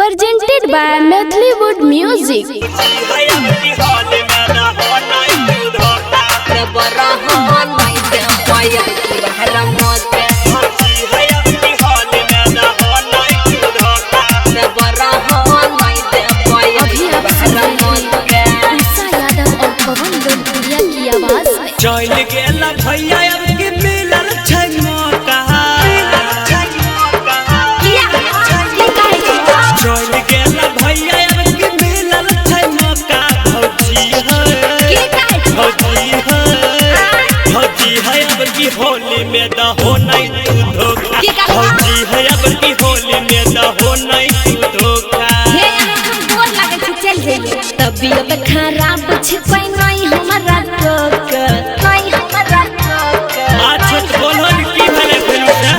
presented by Methleywood Music. चल गेला भैया अब के मिलल छै मौका चल गेला भैया अब के मिलल छै मौका भौजी है अब की होली में दहो नहीं तू धोखा भौजी है अब की होली में दहो नहीं तू धोखा तबीयत खराब छै नहीं हमारा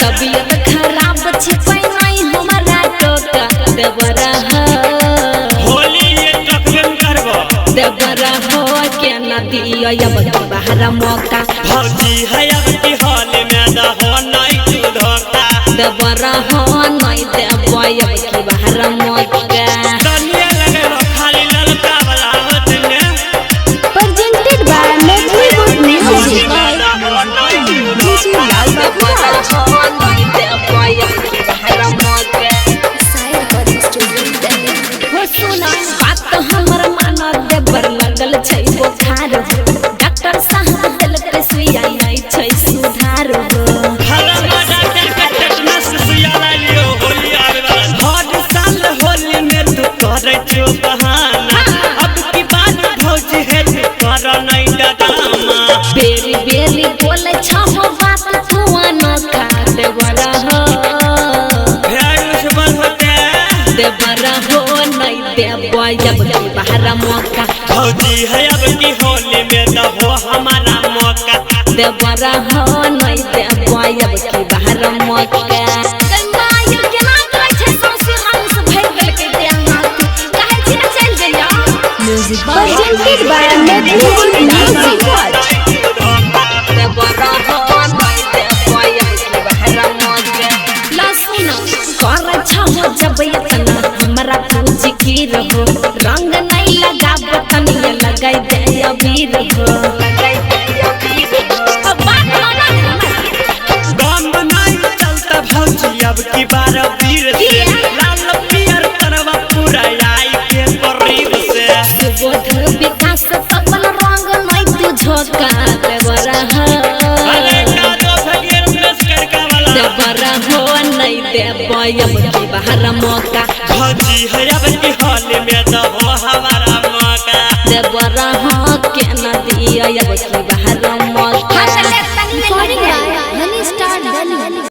तबीयत खराब छै नहीं हमारा देवरा होली ये टकन करबो देवरा हो के न दियो अब बाहर मौका भौजी है अब की होली में दहो नहीं तू धोखा देवरा हो नहीं देबो अब की बाहर मौका दुनिया लगे खाली ललका वाला होत ने Presented by Methleywood Music. Doctor साहब दिल के सुइया नहीं छै सुधार होली में तू करे छो बहाना अब की बात भौजी है तू कर नहीं डरामा बेरी बेरी बोले छहो बात तू अनोखा देवरा हो भेड़ बल होते देवरा हो नहीं देबो अब की बाहर मौका भौजी है अब की होली में दहो हमारा मौका देवरा हो नहीं देबो अब की बाहर मौका Presented by Methleywood Music. जब इतना हमारा पूजी की रहो रंग नहीं लगा बतनिया लगाई दे अबीर हो गम नहीं चलता भौजी अब की बार वीर से लाल पियर तरवा पूरा आई के करीब से सुबोध विकास तबल रंग नहीं तू झोंका देवरा अरे कादो भगेर प्रेस करका वाला देवरा हो नहीं देबो अब की बाहर मौका भौजी है अब की होली में दहो हमारा मौका देवरा हो के न दिया अब की बाहर